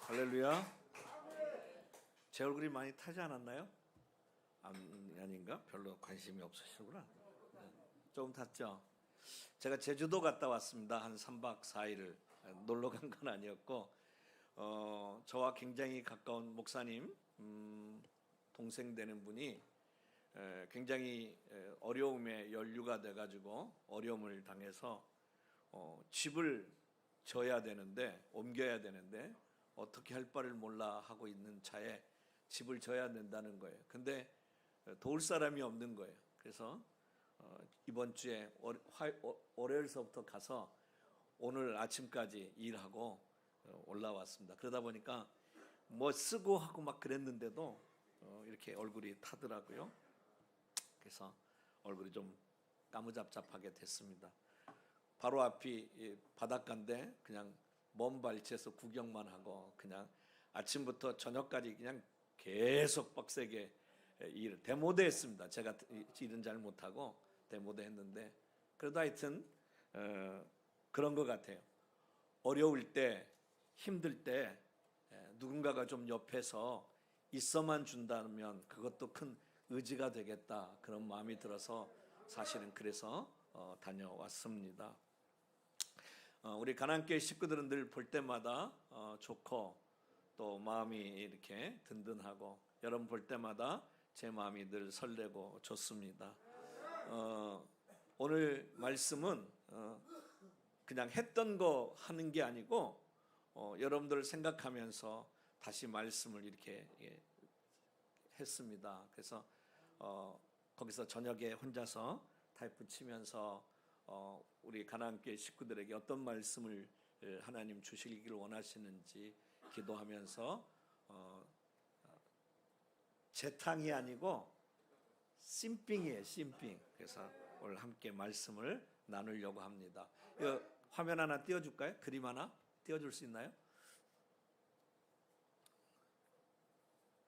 할렐루야. 제 얼굴이 많이 타지 않았나요? 아닌가? 별로 관심이 없으시구나. 조금 탔죠. 제가 제주도 갔다 왔습니다. 한 3박 4일을 놀러 간 건 아니었고, 저와 굉장히 가까운 목사님, 동생 되는 분이 굉장히 어려움에 연루가 돼가지고 어려움을 당해서 집을 져야 되는데, 옮겨야 되는데 어떻게 할 바를 몰라 하고 있는 차에 집을 져야 된다는 거예요. 근데 도울 사람이 없는 거예요. 그래서 이번 주에 월요일서부터 가서 오늘 아침까지 일하고 올라왔습니다. 그러다 보니까 뭐 쓰고 하고 막 그랬는데도 이렇게 얼굴이 타더라고요. 그래서 얼굴이 좀 까무잡잡하게 됐습니다. 바로 앞이 바닷가인데 그냥 먼 발치에서 구경만 하고 그냥 아침부터 저녁까지 그냥 계속 빡세게 일을 데모대 했습니다. 제가 일은 잘 못하고 데모대 했는데 그래도 하여튼 그런 것 같아요. 어려울 때, 힘들 때 누군가가 좀 옆에서 있어만 준다면 그것도 큰 의지가 되겠다, 그런 마음이 들어서 사실은 그래서 다녀왔습니다. 우리 가나안교회 식구들은 늘 볼 때마다 좋고 또 마음이 이렇게 든든하고 여러분 볼 때마다 제 마음이 늘 설레고 좋습니다. 오늘 말씀은 그냥 했던 거 하는 게 아니고 여러분들을 생각하면서 다시 말씀을 이렇게 했습니다. 그래서 거기서 저녁에 혼자서 타이프 치면서 우리 가나안교회 식구들에게 어떤 말씀을 하나님 주시기를 원하시는지 기도하면서 재탕이 아니고 심빙이에요. 심빙. 그래서 오늘 함께 말씀을 나누려고 합니다. 이거 화면 하나 띄워줄까요? 그림 하나 띄워줄 수 있나요?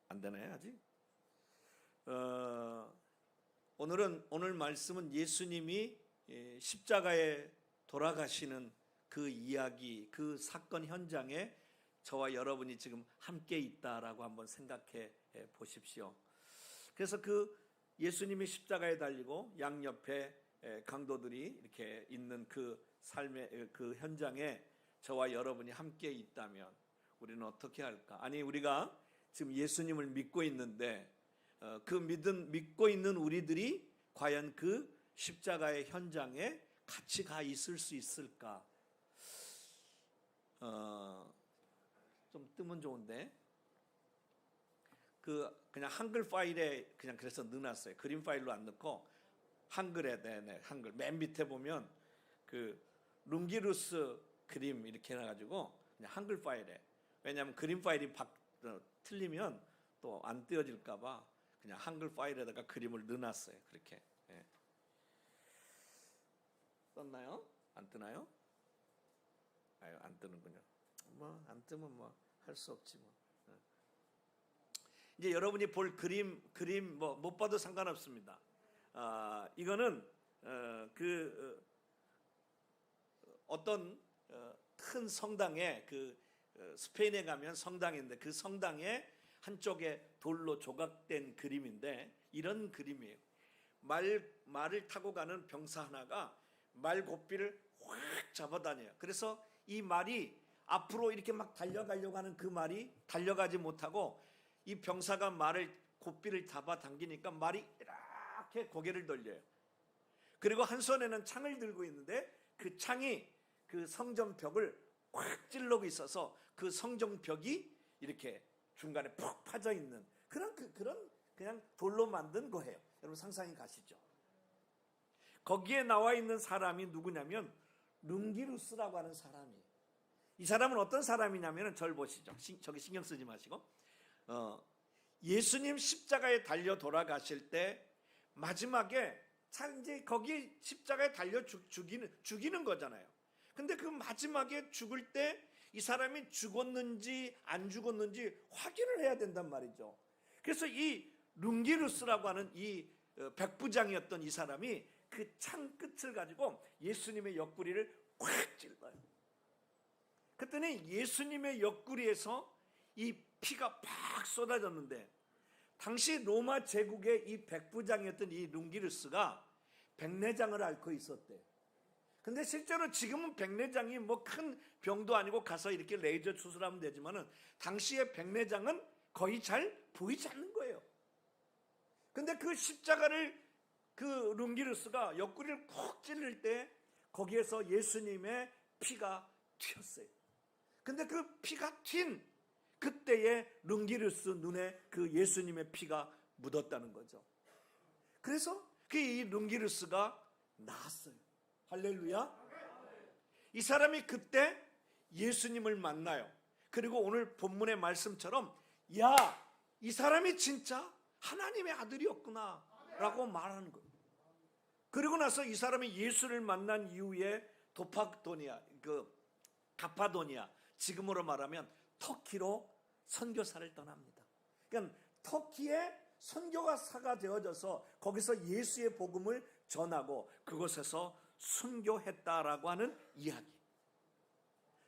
안 되나요 아직? 오늘 말씀은 예수님이 십자가에 돌아가시는 그 이야기, 그 사건 현장에 저와 여러분이 지금 함께 있다라고 한번 생각해 보십시오. 그래서 그 예수님이 십자가에 달리고 양옆에 강도들이 이렇게 있는 그 삶의 그 현장에 저와 여러분이 함께 있다면 우리는 어떻게 할까? 아니, 우리가 지금 예수님을 믿고 있는데 그 믿고 있는 우리들이 과연 그 십자가의 현장에 같이 가 있을 수 있을까? 좀 뜨면 좋은데 그냥 한글 파일에 그냥 그래서 넣어놨어요. 그림 파일로 안 넣고 한글에 한글 맨 밑에 보면 그 룽기루스 그림 이렇게 해놔가지고 그냥 한글 파일에, 왜냐하면 그림 파일이 틀리면 또 안 띄어질까봐 그냥 한글 파일에다가 그림을 넣어놨어요. 그렇게. 떴나요? 안 뜨나요? 아유, 안 뜨는군요. 뭐 안 뜨면 뭐 할 수 없지 뭐. 이제 여러분이 볼 그림 뭐 못 봐도 상관없습니다. 이거는 어떤 큰 성당에 스페인에 가면 성당인데 그 성당의 한쪽에 돌로 조각된 그림인데 이런 그림이에요. 말을 타고 가는 병사 하나가 말 고삐를 확 잡아다녀요. 그래서 이 말이 앞으로 이렇게 막 달려가려고 하는 그 말이 달려가지 못하고 이 병사가 고삐를 잡아당기니까 말이 이렇게 고개를 돌려요. 그리고 한 손에는 창을 들고 있는데 그 창이 그 성전벽을 확 찔러고 있어서 그 성전벽이 이렇게 중간에 푹 파져 있는 그런 그냥 돌로 만든 거예요. 여러분 상상이 가시죠? 거기에 나와 있는 사람이 누구냐면 룽기루스라고 하는 사람이에요. 이 사람은 어떤 사람이냐면 절 보시죠. 저기 신경 쓰지 마시고 예수님 십자가에 달려 돌아가실 때 마지막에 이제 거기 십자가에 달려 죽이는 거잖아요. 근데 그 마지막에 죽을 때 이 사람이 죽었는지 안 죽었는지 확인을 해야 된단 말이죠. 그래서 이 룽기루스라고 하는 이 백부장이었던 이 사람이 그 창 끝을 가지고 예수님의 옆구리를 확 찔러요. 그랬더니 예수님의 옆구리에서 이 피가 팍 쏟아졌는데, 당시 로마 제국의 이 백부장이었던 이 룽기루스가 백내장을 앓고 있었대. 근데 실제로 지금은 백내장이 뭐 큰 병도 아니고 가서 이렇게 레이저 수술하면 되지만은 당시에 백내장은 거의 잘 보이지 않는 거예요. 근데 그 십자가를 그 룽기루스가 옆구리를 콕 찔릴 때 거기에서 예수님의 피가 튀었어요. 근데 그 피가 튄 그때에 룽기루스 눈에 그 예수님의 피가 묻었다는 거죠. 그래서 그 이 룽기루스가 나았어요. 할렐루야. 이 사람이 그때 예수님을 만나요. 그리고 오늘 본문의 말씀처럼, 야, 이 사람이 진짜 하나님의 아들이었구나 라고 말하는 거예요. 그리고 나서 이 사람이 예수를 만난 이후에 가파도니아, 지금으로 말하면 터키로 선교사를 떠납니다. 그러니까 터키에 선교사가 되어져서 거기서 예수의 복음을 전하고 그곳에서 순교했다라고 하는 이야기.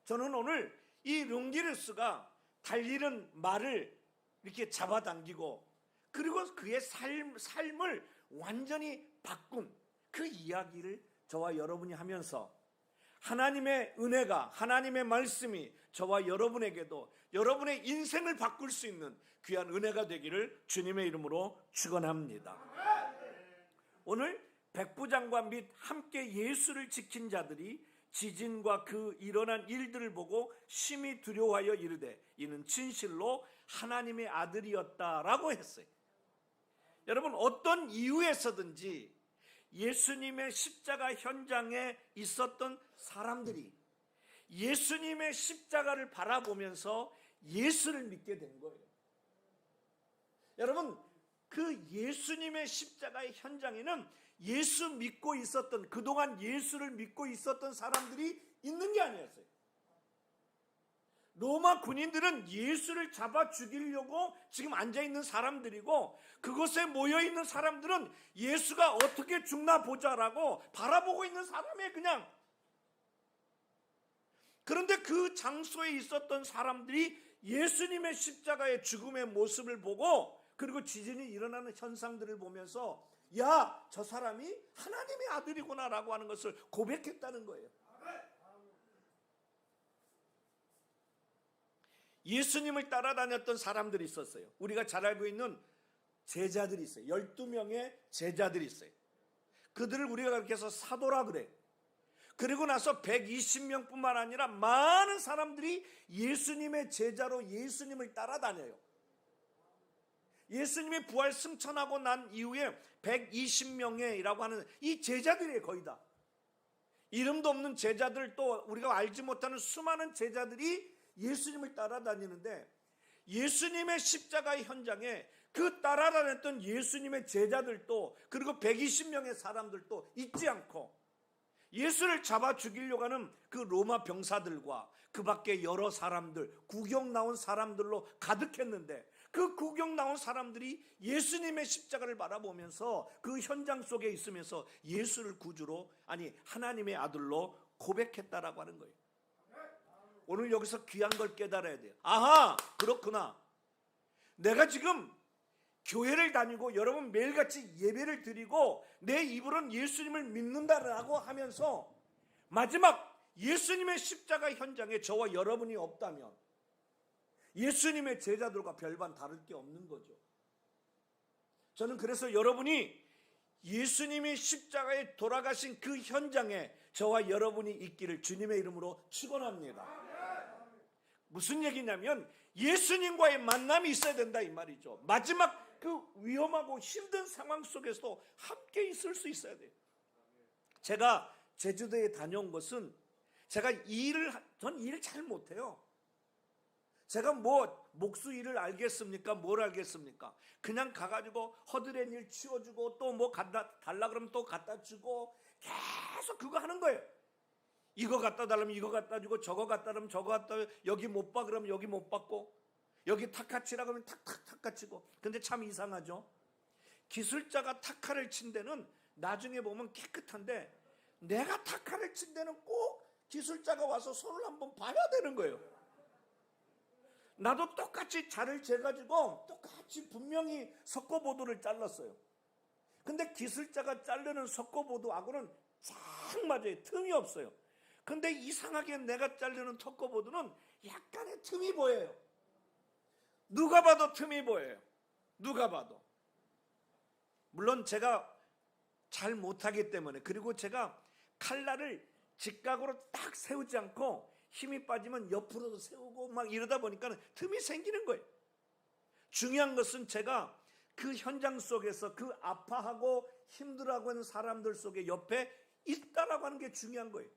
저는 오늘 이 룽기루스가 달리는 말을 이렇게 잡아당기고 그리고 그의 삶을 완전히 바꾼 그 이야기를 저와 여러분이 하면서 하나님의 은혜가, 하나님의 말씀이 저와 여러분에게도 여러분의 인생을 바꿀 수 있는 귀한 은혜가 되기를 주님의 이름으로 축원합니다. 오늘 백부장과 및 함께 예수를 지킨 자들이 지진과 그 일어난 일들을 보고 심히 두려워하여 이르되 이는 진실로 하나님의 아들이었다라고 했어요. 여러분, 어떤 이유에서든지 예수님의 십자가 현장에 있었던 사람들이 예수님의 십자가를 바라보면서 예수를 믿게 된 거예요. 여러분, 그 예수님의 십자가의 현장에는 예수 믿고 있었던, 그동안 예수를 믿고 있었던 사람들이 있는 게 아니었어요. 로마 군인들은 예수를 잡아 죽이려고 지금 앉아있는 사람들이고, 그곳에 모여있는 사람들은 예수가 어떻게 죽나 보자라고 바라보고 있는 사람이에요, 그냥. 그런데 그 장소에 있었던 사람들이 예수님의 십자가의 죽음의 모습을 보고, 그리고 지진이 일어나는 현상들을 보면서 야, 저 사람이 하나님의 아들이구나 라고 하는 것을 고백했다는 거예요. 예수님을 따라다녔던 사람들이 있었어요. 우리가 잘 알고 있는 제자들이 있어요. 12명의 제자들이 있어요. 그들을 우리가 그렇게 해서 사도라 그래. 그리고 나서 120명뿐만 아니라 많은 사람들이 예수님의 제자로 예수님을 따라다녀요. 예수님이 부활 승천하고 난 이후에 120명이라고 하는 이 제자들이에요, 거의 다. 이름도 없는 제자들, 또 우리가 알지 못하는 수많은 제자들이 예수님을 따라다니는데, 예수님의 십자가의 현장에 그 따라다녔던 예수님의 제자들도, 그리고 120명의 사람들도 잊지 않고 예수를 잡아 죽이려고 하는 그 로마 병사들과 그 밖에 여러 사람들, 구경 나온 사람들로 가득했는데, 그 구경 나온 사람들이 예수님의 십자가를 바라보면서 그 현장 속에 있으면서 예수를 구주로, 아니 하나님의 아들로 고백했다라고 하는 거예요. 오늘 여기서 귀한 걸 깨달아야 돼요. 아하, 그렇구나. 내가 지금 교회를 다니고 여러분 매일같이 예배를 드리고 내 입으로는 예수님을 믿는다라고 하면서 마지막 예수님의 십자가 현장에 저와 여러분이 없다면 예수님의 제자들과 별반 다를 게 없는 거죠. 저는 그래서 여러분이 예수님이 십자가에 돌아가신 그 현장에 저와 여러분이 있기를 주님의 이름으로 축원합니다. 무슨 얘기냐면 예수님과의 만남이 있어야 된다 이 말이죠. 마지막 그 위험하고 힘든 상황 속에서도 함께 있을 수 있어야 돼요. 제가 제주도에 다녀온 것은 제가 전 일을 잘 못해요. 제가 뭐 목수 일을 알겠습니까? 뭘 알겠습니까? 그냥 가가지고 허드렛 일 치워주고 또 뭐 갖다 달라 그러면 또 갖다 주고 계속 그거 하는 거예요. 이거 갖다 달라면 이거 갖다 주고 저거 갖다 달라면 저거 갖다, 여기 못 봐 그러면 여기 못 받고, 여기 타카 치라 그러면 탁탁탁 치고. 근데 참 이상하죠. 기술자가 타카를 친 데는 나중에 보면 깨끗한데 내가 타카를 친 데는 꼭 기술자가 와서 손을 한번 봐야 되는 거예요. 나도 똑같이 자를 재가지고 똑같이 분명히 석고보도를 잘랐어요. 근데 기술자가 자르는 석고보도하고는 쫙 맞아요. 틈이 없어요. 근데 이상하게 내가 자르는 석고보도는 약간의 틈이 보여요. 누가 봐도 틈이 보여요. 누가 봐도. 물론 제가 잘 못하기 때문에, 그리고 제가 칼날을 직각으로 딱 세우지 않고 힘이 빠지면 옆으로도 세우고 막 이러다 보니까 틈이 생기는 거예요. 중요한 것은 제가 그 현장 속에서 그 아파하고 힘들어하고 있는 사람들 속에 옆에 있다라고 하는 게 중요한 거예요.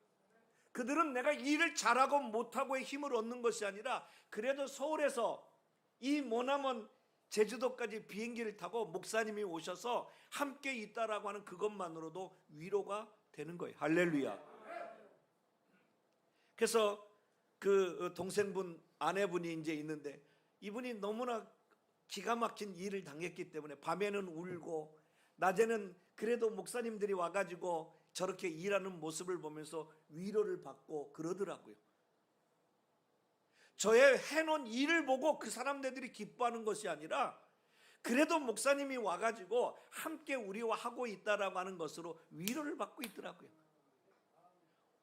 그들은 내가 일을 잘하고 못하고의 힘을 얻는 것이 아니라 그래도 서울에서 이 머나먼 제주도까지 비행기를 타고 목사님이 오셔서 함께 있다라고 하는 그것만으로도 위로가 되는 거예요. 할렐루야. 그래서 그 동생분, 아내분이 이제 있는데 이분이 너무나 기가 막힌 일을 당했기 때문에 밤에는 울고 낮에는 그래도 목사님들이 와가지고 저렇게 일하는 모습을 보면서 위로를 받고 그러더라고요. 저의 해놓은 일을 보고 그 사람들이 기뻐하는 것이 아니라 그래도 목사님이 와가지고 함께 우리와 하고 있다라고 하는 것으로 위로를 받고 있더라고요.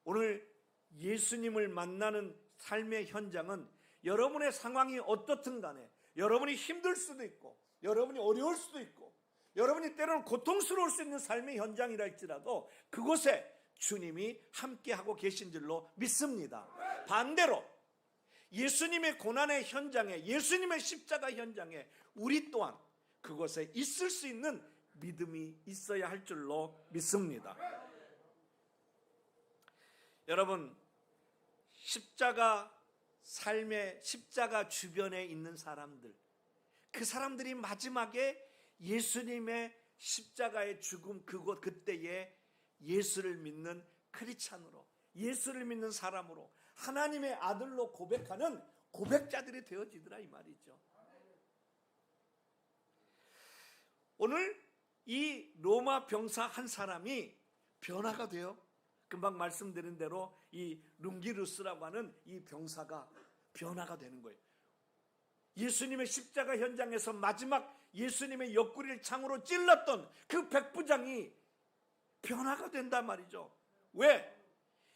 오늘 예수님을 만나는 삶의 현장은 여러분의 상황이 어떻든 간에 여러분이 힘들 수도 있고 여러분이 어려울 수도 있고 여러분이 때로는 고통스러울 수 있는 삶의 현장이라 할지라도 그곳에 주님이 함께하고 계신 줄로 믿습니다. 반대로 예수님의 고난의 현장에, 예수님의 십자가 현장에 우리 또한 그곳에 있을 수 있는 믿음이 있어야 할 줄로 믿습니다. 여러분, 십자가 삶의 십자가 주변에 있는 사람들, 그 사람들이 마지막에 예수님의 십자가의 죽음 그때에 예수를 믿는 크리스찬으로, 예수를 믿는 사람으로, 하나님의 아들로 고백하는 고백자들이 되어지더라 이 말이죠. 오늘 이 로마 병사 한 사람이 변화가 돼요. 금방 말씀드린 대로 이 룽기루스라고 하는 이 병사가 변화가 되는 거예요. 예수님의 십자가 현장에서 마지막 예수님의 옆구리를 창으로 찔렀던 그 백부장이 변화가 된단 말이죠. 왜?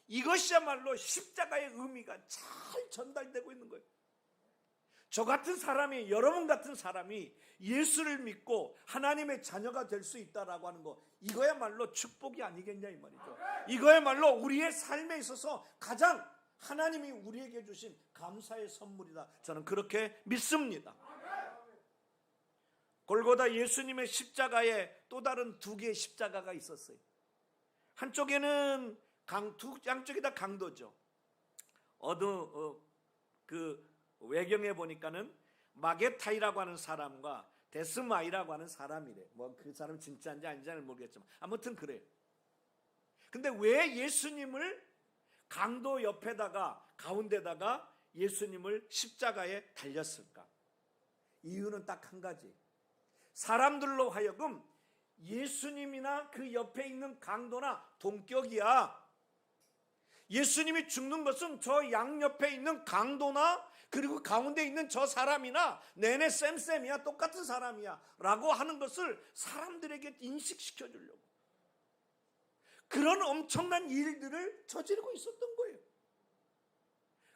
이것이야말로 십자가의 의미가 잘 전달되고 있는 거예요. 저 같은 사람이, 여러분 같은 사람이 예수를 믿고 하나님의 자녀가 될 수 있다라고 하는 거, 이거야말로 축복이 아니겠냐 이 말이죠. 이거야말로 우리의 삶에 있어서 가장 하나님이 우리에게 주신 감사의 선물이다. 저는 그렇게 믿습니다. 골고다 예수님의 십자가에 또 다른 두 개의 십자가가 있었어요. 한쪽에는 양쪽이 다 강도죠. 그 외경에 보니까는 마게타이라고 하는 사람과 데스마이라고 하는 사람이래. 뭐 그 사람 진짜인지 아닌지는 모르겠지만 아무튼 그래요. 근데 왜 예수님을 강도 옆에다가 가운데다가 예수님을 십자가에 달렸을까? 이유는 딱 한 가지. 사람들로 하여금 예수님이나 그 옆에 있는 강도나 동격이야. 예수님이 죽는 것은 저 양옆에 있는 강도나 그리고 가운데 있는 저 사람이나 내내 쌤쌤이야, 똑같은 사람이야 라고 하는 것을 사람들에게 인식시켜 주려고 그런 엄청난 일들을 저지르고 있었던 거예요.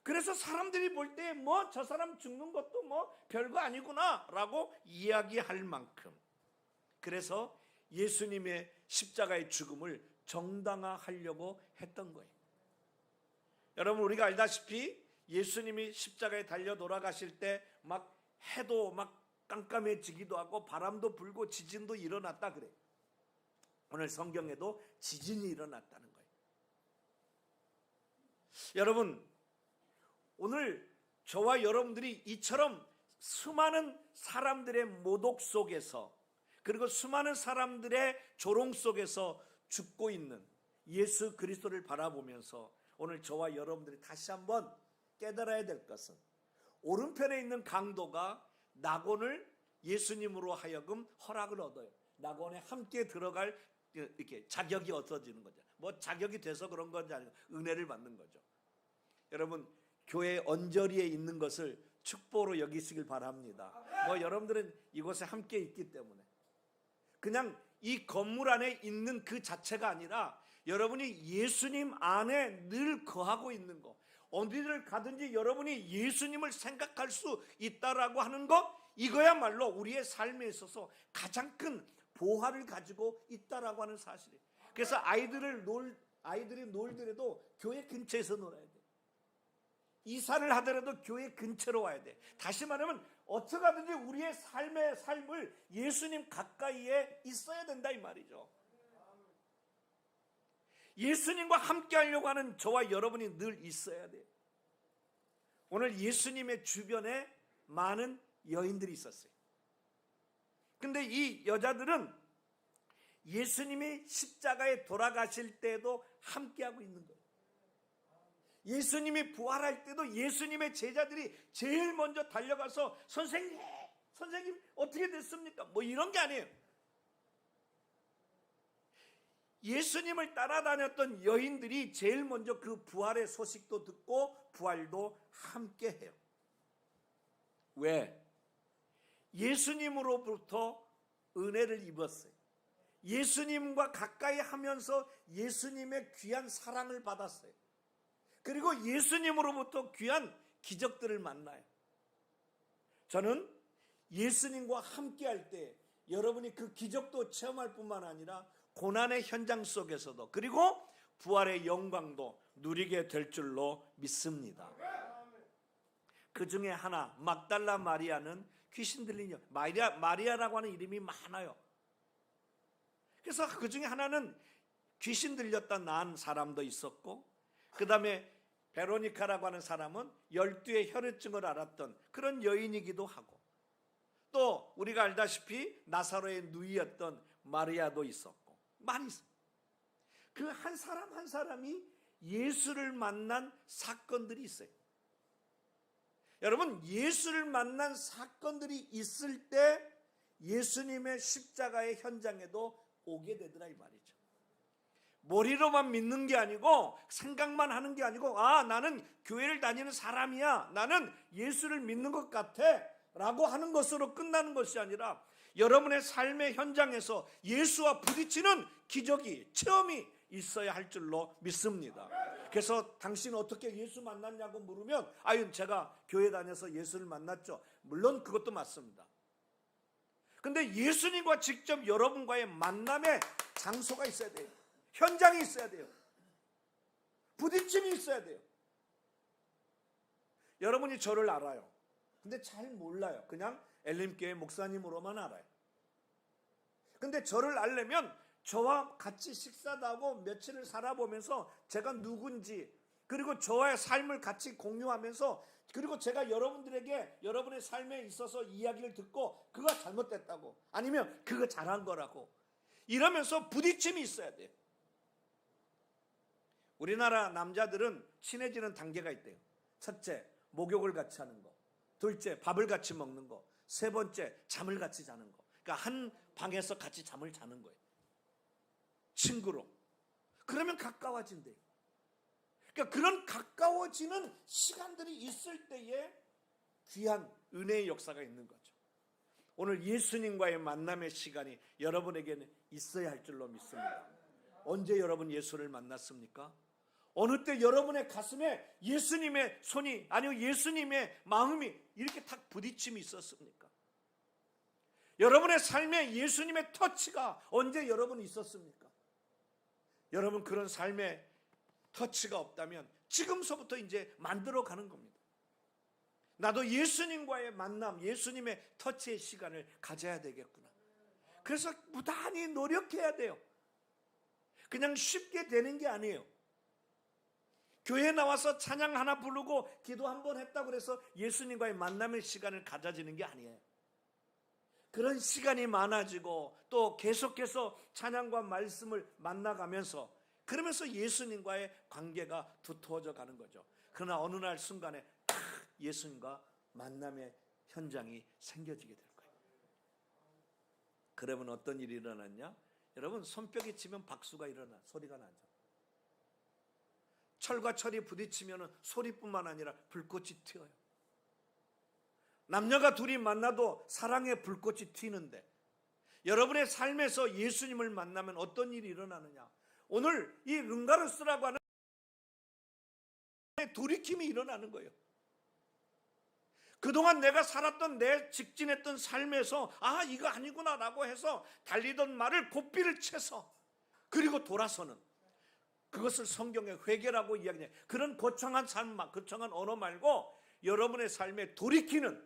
그래서 사람들이 볼 때 뭐 저 사람 죽는 것도 뭐 별거 아니구나 라고 이야기할 만큼, 그래서 예수님의 십자가의 죽음을 정당화하려고 했던 거예요. 여러분, 우리가 알다시피 예수님이 십자가에 달려 돌아가실 때 막 해도 막 깜깜해지기도 하고 바람도 불고 지진도 일어났다 그래. 오늘 성경에도 지진이 일어났다는 거예요. 여러분, 오늘 저와 여러분들이 이처럼 수많은 사람들의 모독 속에서, 그리고 수많은 사람들의 조롱 속에서 죽고 있는 예수 그리스도를 바라보면서 오늘 저와 여러분들이 다시 한번 깨달아야 될 것은, 오른편에 있는 강도가 낙원을 예수님으로 하여금 허락을 얻어요. 낙원에 함께 들어갈 이렇게 자격이 얻어지는 거죠. 뭐 자격이 돼서 그런 건지 아니고 은혜를 받는 거죠. 여러분, 교회 언저리에 있는 것을 축복으로 여기시길 바랍니다. 뭐 여러분들은 이곳에 함께 있기 때문에 그냥 이 건물 안에 있는 그 자체가 아니라 여러분이 예수님 안에 늘 거하고 있는 것, 어디를 가든지 여러분이 예수님을 생각할 수 있다라고 하는 것, 이거야말로 우리의 삶에 있어서 가장 큰 보화를 가지고 있다라고 하는 사실이에요. 그래서 아이들이 놀더라도 교회 근처에서 놀아야 돼. 이사를 하더라도 교회 근처로 와야 돼. 다시 말하면 어떻게 하든지 우리의 삶을 예수님 가까이에 있어야 된다 이 말이죠. 예수님과 함께 하려고 하는 저와 여러분이 늘 있어야 돼요. 오늘 예수님의 주변에 많은 여인들이 있었어요. 근데 이 여자들은 예수님이 십자가에 돌아가실 때도 함께하고 있는 거예요. 예수님이 부활할 때도 예수님의 제자들이 제일 먼저 달려가서 선생님 어떻게 됐습니까? 뭐 이런 게 아니에요. 예수님을 따라다녔던 여인들이 제일 먼저 그 부활의 소식도 듣고 부활도 함께 해요. 왜? 예수님으로부터 은혜를 입었어요. 예수님과 가까이 하면서 예수님의 귀한 사랑을 받았어요. 그리고 예수님으로부터 귀한 기적들을 만나요. 저는 예수님과 함께 할 때 여러분이 그 기적도 체험할 뿐만 아니라 고난의 현장 속에서도 그리고 부활의 영광도 누리게 될 줄로 믿습니다. 그 중에 하나 막달라 마리아는 귀신 들린 여 마리아라고 하는 이름이 많아요. 그래서 그 중에 하나는 귀신 들렸다 난 사람도 있었고, 그 다음에 베로니카라고 하는 사람은 12의 혈우증을 앓았던 그런 여인이기도 하고, 또 우리가 알다시피 나사로의 누이였던 마리아도 있었고 많이 있어요. 그 한 사람 한 사람이 예수를 만난 사건들이 있어요. 여러분, 예수를 만난 사건들이 있을 때 예수님의 십자가의 현장에도 오게 되더라 이 말이죠. 머리로만 믿는 게 아니고 생각만 하는 게 아니고, 아, 나는 교회를 다니는 사람이야, 나는 예수를 믿는 것 같아 라고 하는 것으로 끝나는 것이 아니라 여러분의 삶의 현장에서 예수와 부딪히는 기적이, 체험이 있어야 할 줄로 믿습니다. 그래서 당신 어떻게 예수 만났냐고 물으면, 아유, 제가 교회 다녀서 예수를 만났죠. 물론 그것도 맞습니다. 근데 예수님과 직접 여러분과의 만남의 장소가 있어야 돼요. 현장이 있어야 돼요. 부딪힘이 있어야 돼요. 여러분이 저를 알아요. 근데 잘 몰라요. 그냥 엘림교회 목사님으로만 알아요. 근데 저를 알려면 저와 같이 식사도 하고 며칠을 살아보면서 제가 누군지, 그리고 저와의 삶을 같이 공유하면서, 그리고 제가 여러분들에게 여러분의 삶에 있어서 이야기를 듣고 그거 잘못됐다고, 아니면 그거 잘한 거라고, 이러면서 부딪힘이 있어야 돼요. 우리나라 남자들은 친해지는 단계가 있대요. 첫째, 목욕을 같이 하는 거. 둘째, 밥을 같이 먹는 거. 세 번째, 잠을 같이 자는 거. 그러니까 한 방에서 같이 잠을 자는 거예요. 친구로. 그러면 가까워진대요. 그러니까 그런 가까워지는 시간들이 있을 때에 귀한 은혜의 역사가 있는 거죠. 오늘 예수님과의 만남의 시간이 여러분에게는 있어야 할 줄로 믿습니다. 언제 여러분 예수를 만났습니까? 어느 때 여러분의 가슴에 예수님의 손이, 아니면 예수님의 마음이 이렇게 탁 부딪힘이 있었습니까? 여러분의 삶에 예수님의 터치가 언제 여러분 있었습니까? 여러분, 그런 삶의 터치가 없다면 지금서부터 이제 만들어가는 겁니다. 나도 예수님과의 만남, 예수님의 터치의 시간을 가져야 되겠구나. 그래서 무단히 노력해야 돼요. 그냥 쉽게 되는 게 아니에요. 교회에 나와서 찬양 하나 부르고 기도 한 번 했다고 해서 예수님과의 만남의 시간을 가져지는 게 아니에요. 그런 시간이 많아지고 또 계속해서 찬양과 말씀을 만나가면서, 그러면서 예수님과의 관계가 두터워져 가는 거죠. 그러나 어느 날 순간에 딱 예수님과 만남의 현장이 생겨지게 될 거예요. 그러면 어떤 일이 일어났냐? 여러분, 손뼉이 치면 박수가 일어나, 소리가 나죠. 철과 철이 부딪히면 소리뿐만 아니라 불꽃이 튀어요. 남녀가 둘이 만나도 사랑의 불꽃이 튀는데 여러분의 삶에서 예수님을 만나면 어떤 일이 일어나느냐? 오늘 이 른가르스라고 하는 돌이킴이 일어나는 거예요. 그동안 내가 살았던 내 직진했던 삶에서 이거 아니구나 라고 해서 달리던 말을 고삐를 채서 그리고 돌아서는, 그것을 성경의 회개라고 이야기해요. 그런 거창한 삶, 거창한 언어 말고 여러분의 삶에 돌이키는,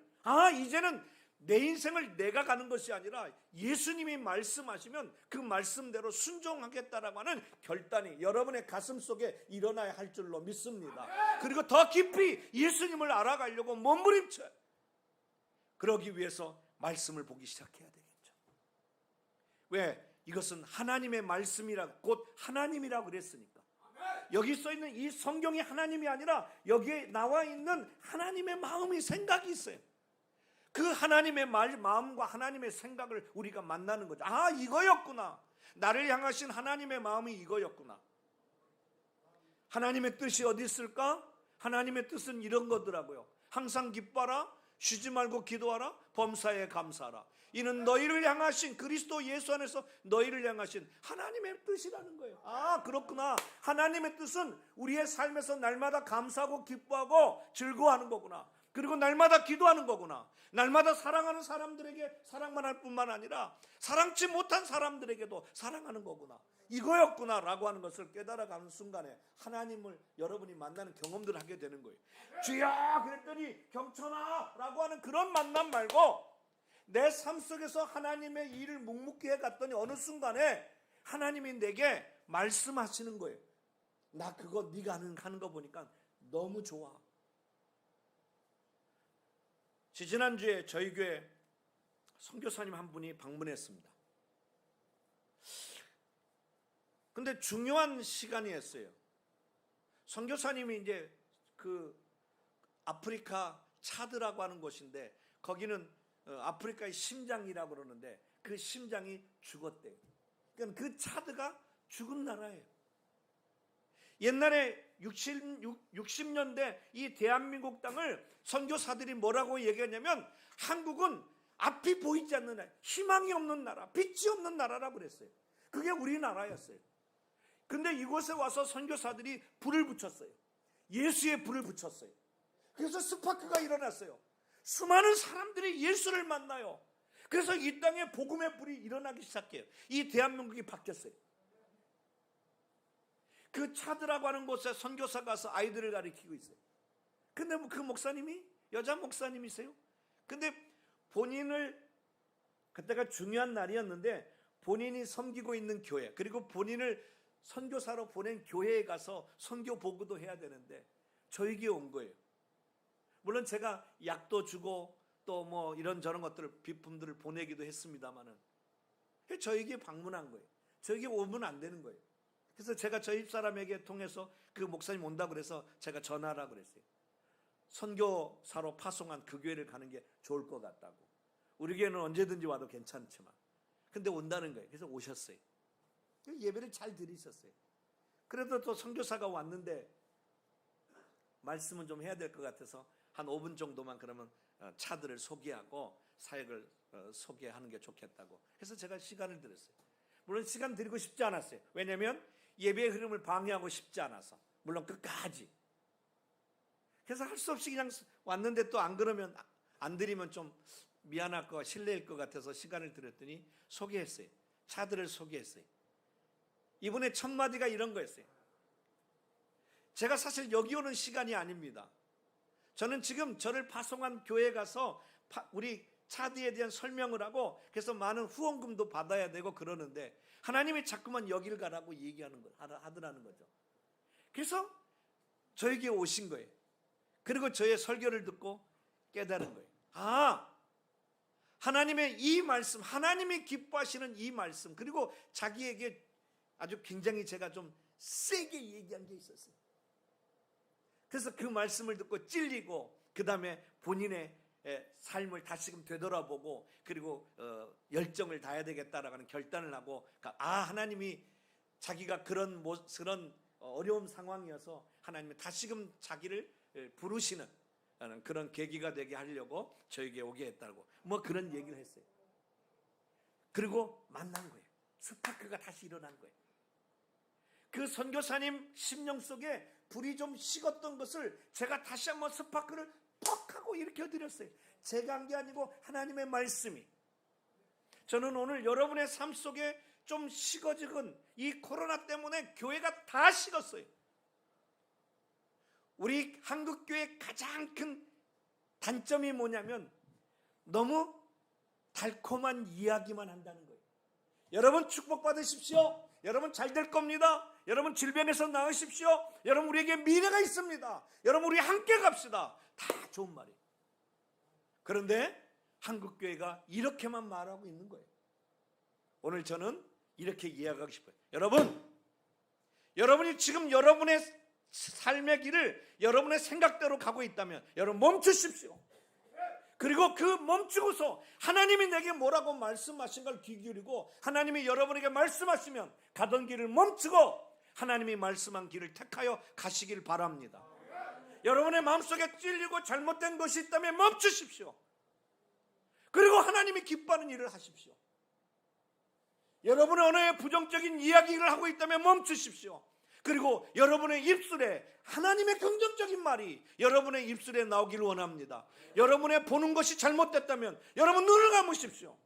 이제는 내 인생을 내가 가는 것이 아니라 예수님이 말씀하시면 그 말씀대로 순종하겠다라고 하는 결단이 여러분의 가슴 속에 일어나야 할 줄로 믿습니다. 그리고 더 깊이 예수님을 알아가려고 몸부림쳐요. 그러기 위해서 말씀을 보기 시작해야 되겠죠. 왜? 이것은 하나님의 말씀이라, 곧 하나님이라고 그랬으니까. 여기 써있는 이 성경이 하나님이 아니라 여기에 나와 있는 하나님의 마음이, 생각이 있어요. 그 하나님의 마음과 하나님의 생각을 우리가 만나는 거죠. 이거였구나. 나를 향하신 하나님의 마음이 이거였구나. 하나님의 뜻이 어디 있을까? 하나님의 뜻은 이런 거더라고요. 항상 기뻐하라, 쉬지 말고 기도하라, 범사에 감사하라. 이는 너희를 향하신, 그리스도 예수 안에서 너희를 향하신 하나님의 뜻이라는 거예요. 그렇구나. 하나님의 뜻은 우리의 삶에서 날마다 감사하고 기뻐하고 즐거워하는 거구나. 그리고 날마다 기도하는 거구나. 날마다 사랑하는 사람들에게 사랑만 할 뿐만 아니라 사랑치 못한 사람들에게도 사랑하는 거구나. 이거였구나 라고 하는 것을 깨달아가는 순간에 하나님을 여러분이 만나는 경험들을 하게 되는 거예요. 주야 그랬더니 경천아 라고 하는 그런 만남 말고 내 삶 속에서 하나님의 일을 묵묵히 해갔더니 어느 순간에 하나님이 내게 말씀하시는 거예요. 나 그거 네가 하는 거 보니까 너무 좋아. 지난주에 저희 교회 선교사님 한 분이 방문했습니다. 근데 중요한 시간이었어요. 선교사님이 이제 그 아프리카 차드라고 하는 곳인데 거기는 아프리카의 심장이라고 그러는데 그 심장이 죽었대요. 그러니까 그 차드가 죽은 나라예요. 옛날에 60년대 이 대한민국 땅을 선교사들이 뭐라고 얘기하냐면 한국은 앞이 보이지 않는 나라, 희망이 없는 나라, 빛이 없는 나라라고 그랬어요. 그게 우리나라였어요. 근데 이곳에 와서 선교사들이 불을 붙였어요. 예수의 불을 붙였어요. 그래서 스파크가 일어났어요. 수많은 사람들이 예수를 만나요. 그래서 이 땅에 복음의 불이 일어나기 시작해요. 이 대한민국이 바뀌었어요. 그 차드라고 하는 곳에 선교사 가서 아이들을 가르치고 있어요. 근데 그 목사님이 여자 목사님이세요. 근데 본인을, 그때가 중요한 날이었는데 본인이 섬기고 있는 교회, 그리고 본인을 선교사로 보낸 교회에 가서 선교 보고도 해야 되는데 저에게 온 거예요. 물론 제가 약도 주고 또 뭐 이런저런 것들을, 비품들을 보내기도 했습니다만은 저에게 방문한 거예요. 저에게 오면 안 되는 거예요. 그래서 제가 저 집사람에게 통해서 그 목사님 온다고 그래서 제가 전화하라고 그랬어요. 선교사로 파송한 그 교회를 가는 게 좋을 것 같다고. 우리 교회는 언제든지 와도 괜찮지만. 근데 온다는 거예요. 그래서 오셨어요. 예배를 잘 드리셨어요. 그래도 또 선교사가 왔는데 말씀은 좀 해야 될 것 같아서 한 5분 정도만 그러면 차들을 소개하고 사역을 소개하는 게 좋겠다고. 그래서 제가 시간을 드렸어요. 물론 시간 드리고 싶지 않았어요. 왜냐하면 예배의 흐름을 방해하고 싶지 않아서. 물론 끝까지. 그래서 할 수 없이 그냥 왔는데 또 안 그러면, 안 드리면 좀 미안할 거, 실례일 것 같아서 시간을 드렸더니 소개했어요. 차들을 소개했어요. 이분의 첫 마디가 이런 거였어요. 제가 사실 여기 오는 시간이 아닙니다. 저는 지금 저를 파송한 교회에 가서 우리 차드에 대한 설명을 하고 그래서 많은 후원금도 받아야 되고 그러는데 하나님이 자꾸만 여길 가라고 얘기하는 거 하더라는 거죠. 그래서 저에게 오신 거예요. 그리고 저의 설교를 듣고 깨달은 거예요. 하나님의 이 말씀, 하나님이 기뻐하시는 이 말씀, 그리고 자기에게 아주 굉장히 제가 좀 세게 얘기한 게 있었어요. 그래서 그 말씀을 듣고 찔리고 그 다음에 본인의 삶을 다시금 되돌아보고 그리고 열정을 다해야 되겠다라고 하는 결단을 하고, 하나님이 자기가 그런 어려운 상황이어서 하나님이 다시금 자기를 부르시는 그런 계기가 되게 하려고 저에게 오게 했다고 뭐 그런 얘기를 했어요. 그리고 만난 거예요. 스파크가 다시 일어난 거예요. 그 선교사님 심령 속에 불이 좀 식었던 것을 제가 다시 한번 스파크를 퍽 하고 일으켜드렸어요. 제가 한 게 아니고 하나님의 말씀이. 저는 오늘 여러분의 삶 속에 좀 식어지건 이 코로나 때문에 교회가 다 식었어요. 우리 한국교회의 가장 큰 단점이 뭐냐면 너무 달콤한 이야기만 한다는 거예요. 여러분 축복받으십시오. 여러분 잘 될 겁니다. 여러분 질병에서 나으십시오. 여러분 우리에게 미래가 있습니다. 여러분 우리 함께 갑시다. 다 좋은 말이에요. 그런데 한국교회가 이렇게만 말하고 있는 거예요. 오늘 저는 이렇게 이야기하고 싶어요. 여러분이 지금 여러분의 삶의 길을 여러분의 생각대로 가고 있다면 여러분 멈추십시오. 그리고 그 멈추고서 하나님이 내게 뭐라고 말씀하신 걸 귀 기울이고 하나님이 여러분에게 말씀하시면 가던 길을 멈추고 하나님이 말씀한 길을 택하여 가시길 바랍니다. 여러분의 마음속에 찔리고 잘못된 것이 있다면 멈추십시오. 그리고 하나님이 기뻐하는 일을 하십시오. 여러분의 언어에 부정적인 이야기를 하고 있다면 멈추십시오. 그리고 여러분의 입술에 하나님의 긍정적인 말이 여러분의 입술에 나오기를 원합니다. 여러분의 보는 것이 잘못됐다면 여러분 눈을 감으십시오.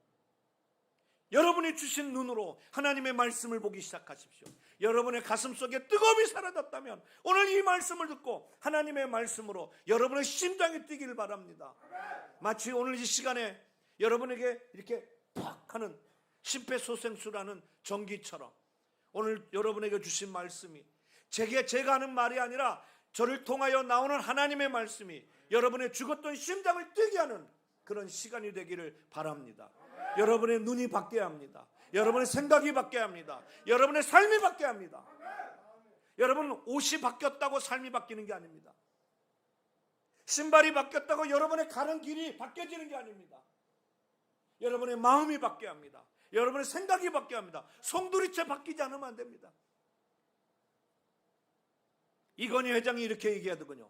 여러분이 주신 눈으로 하나님의 말씀을 보기 시작하십시오. 여러분의 가슴 속에 뜨거움이 사라졌다면 오늘 이 말씀을 듣고 하나님의 말씀으로 여러분의 심장이 뛰기를 바랍니다. 마치 오늘 이 시간에 여러분에게 이렇게 팍 하는 심폐소생술하는 전기처럼 오늘 여러분에게 주신 말씀이 제가 하는 말이 아니라 저를 통하여 나오는 하나님의 말씀이 여러분의 죽었던 심장을 뛰게 하는 그런 시간이 되기를 바랍니다. 여러분의 눈이 바뀌어야 합니다. 여러분의 생각이 바뀌어야 합니다. 여러분의 삶이 바뀌어야 합니다. 여러분 옷이 바뀌었다고 삶이 바뀌는 게 아닙니다. 신발이 바뀌었다고 여러분의 가는 길이 바뀌어지는 게 아닙니다. 여러분의 마음이 바뀌어야 합니다. 여러분의 생각이 바뀌어야 합니다. 송두리째 바뀌지 않으면 안 됩니다. 이건희 회장이 이렇게 얘기하더군요.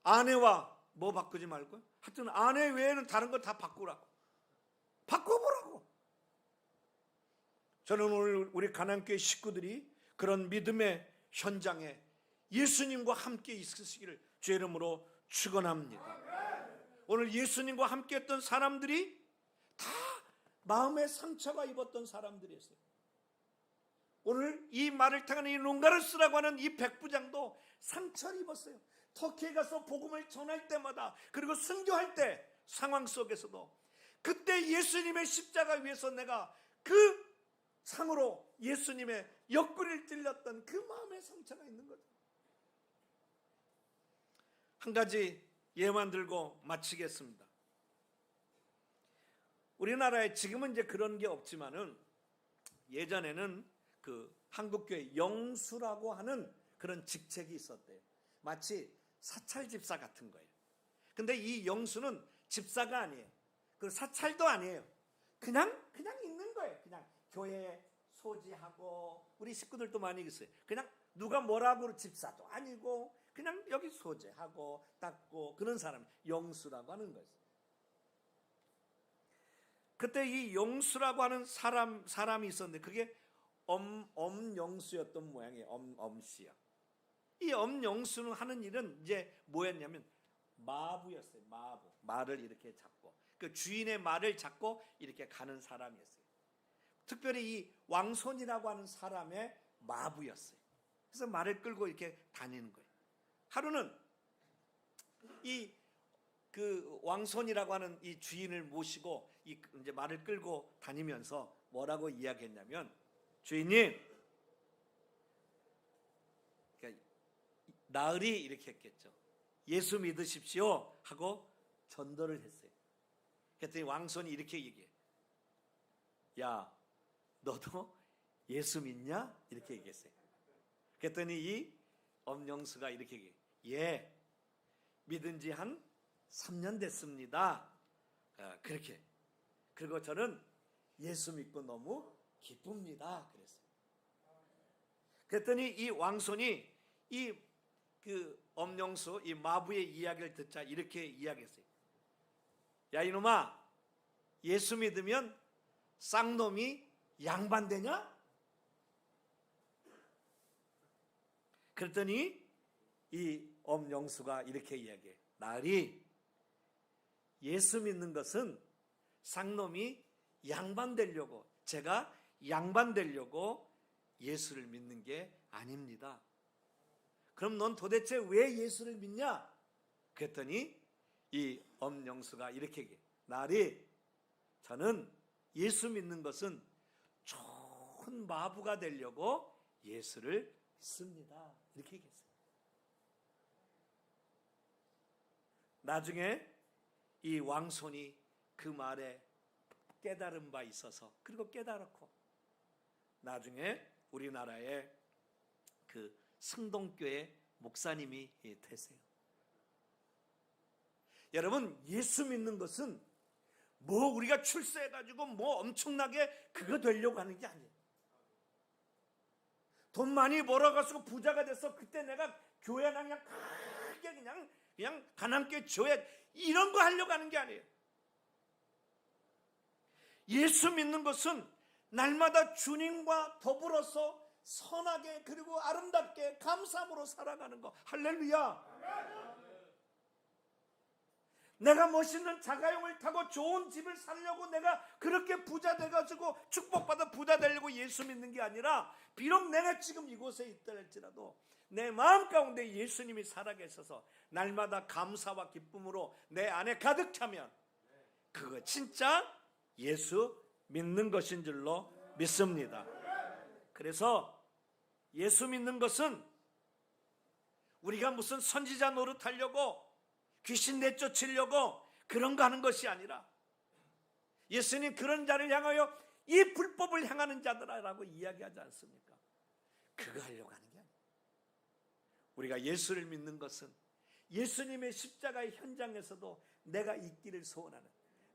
아내와 뭐 바꾸지 말고요. 하여튼 아내 외에는 다른 거 다 바꾸라고. 바꿔보라고. 저는 오늘 우리 가난교회 식구들이 그런 믿음의 현장에 예수님과 함께 있으시기를 주의 이름으로 축원합니다. 오늘 예수님과 함께 했던 사람들이 다 마음의 상처가 입었던 사람들이었어요. 오늘 이 말을 타가는 이 롱가르스라고 하는 이 백부장도 상처를 입었어요. 터키에 가서 복음을 전할 때마다 그리고 순교할 때 상황 속에서도 그때 예수님의 십자가 위에서 내가 그 상으로 예수님의 옆구리를 찔렸던 그 마음의 상처가 있는 거죠. 한 가지 예만 들고 마치겠습니다. 우리나라에 지금은 이제 그런 게 없지만은 예전에는 그 한국교회 영수라고 하는 그런 직책이 있었대요. 마치 사찰 집사 같은 거예요. 근데 이 영수는 집사가 아니에요. 그 사찰도 아니에요. 그냥 있는 거예요. 그냥 교회에 소지하고 우리 식구들도 많이 있어요. 그냥 누가 뭐라고 집사도 아니고 그냥 여기 소재하고 닦고 그런 사람 영수라고 하는 거예요. 그때 이 영수라고 하는 사람이 있었는데 그게 엄영수였던 모양이에요. 엄씨요. 이 엄영수는 하는 일은 이제 뭐였냐면 마부였어요. 마부. 말을 이렇게 잡고 그 주인의 말을 잡고 이렇게 가는 사람이었어요. 특별히 이 왕손이라고 하는 사람의 마부였어요. 그래서 말을 끌고 이렇게 다니는 거예요. 하루는 이 그 왕손이라고 하는 이 주인을 모시고 이제 말을 끌고 다니면서 뭐라고 이야기했냐면 주인님, 그러니까 나으리 이렇게 했겠죠. 예수 믿으십시오 하고 전도를 했어요. 그랬더니 왕손이 이렇게 얘기해. 야, 너도 예수 믿냐? 이렇게 얘기했어요. 그랬더니 이 엄영수가 이렇게 얘기해. 예, 믿은 지 한 3년 됐습니다. 그렇게. 그리고 저는 예수 믿고 너무 기쁩니다. 그랬어요. 그랬더니 이 왕손이 이 그 엄영수 이 마부의 이야기를 듣자 이렇게 이야기했어요. 야 이놈아, 예수 믿으면 쌍놈이 양반되냐? 그랬더니 이 엄영수가 이렇게 이야기해. 나으리, 예수 믿는 것은 쌍놈이 양반되려고, 제가 양반되려고 예수를 믿는 게 아닙니다. 그럼 넌 도대체 왜 예수를 믿냐? 그랬더니 이 엄영수가 이렇게 얘기해. 나으리, 저는 예수 믿는 것은 좋은 마부가 되려고 예수를 믿습니다. 이렇게 얘기했어요. 나중에 이 왕손이 그 말에 깨달은 바 있어서, 그리고 깨달았고 나중에 우리나라의 그 성동교회 목사님이 되세요. 여러분, 예수 믿는 것은 뭐 우리가 출세해가지고 뭐 엄청나게 그거 되려고 하는 게 아니에요. 돈 많이 벌어가지고 부자가 돼서 그때 내가 교회 하나 그냥 크게 그냥 가난교회 교회 이런 거 하려고 하는 게 아니에요. 예수 믿는 것은 날마다 주님과 더불어서 선하게 그리고 아름답게 감사함으로 살아가는 거. 할렐루야. 내가 멋있는 자가용을 타고 좋은 집을 살려고 내가 그렇게 부자 돼가지고 축복받아 부자 되려고 예수 믿는 게 아니라, 비록 내가 지금 이곳에 있다 할지라도 내 마음 가운데 예수님이 살아계셔서 날마다 감사와 기쁨으로 내 안에 가득 차면 그거 진짜 예수 믿는 것인 줄로 믿습니다. 그래서 예수 믿는 것은 우리가 무슨 선지자 노릇하려고 귀신 내쫓으려고 그런 거 하는 것이 아니라, 예수님 그런 자를 향하여 이 불법을 행하는 자들아라고 이야기하지 않습니까? 그거 하려고 하는 게 아니에요. 우리가 예수를 믿는 것은 예수님의 십자가의 현장에서도 내가 있기를 소원하는,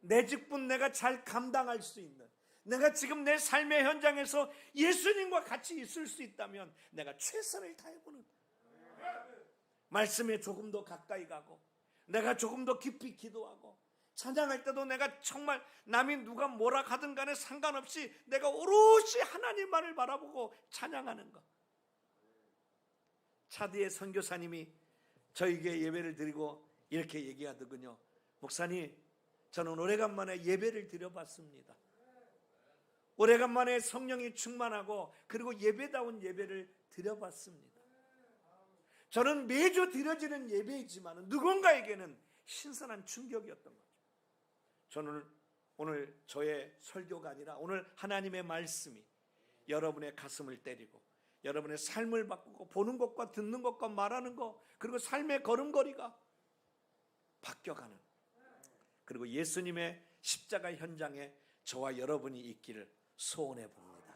내 직분 내가 잘 감당할 수 있는, 내가 지금 내 삶의 현장에서 예수님과 같이 있을 수 있다면 내가 최선을 다해보는, 말씀에 조금 더 가까이 가고 내가 조금 더 깊이 기도하고 찬양할 때도 내가 정말 남이 누가 뭐라 하든 간에 상관없이 내가 오롯이 하나님만을 바라보고 찬양하는 것. 차디의 선교사님이 저에게 예배를 드리고 이렇게 얘기하더군요. 목사님, 저는 오래간만에 예배를 드려봤습니다. 오래간만에 성령이 충만하고 그리고 예배다운 예배를 드려봤습니다. 저는 매주 드려지는 예배이지만 누군가에게는 신선한 충격이었던 거죠. 저는 오늘 저의 설교가 아니라 오늘 하나님의 말씀이 여러분의 가슴을 때리고 여러분의 삶을 바꾸고 보는 것과 듣는 것과 말하는 것, 그리고 삶의 걸음걸이가 바뀌어가는, 그리고 예수님의 십자가 현장에 저와 여러분이 있기를 소원해 봅니다.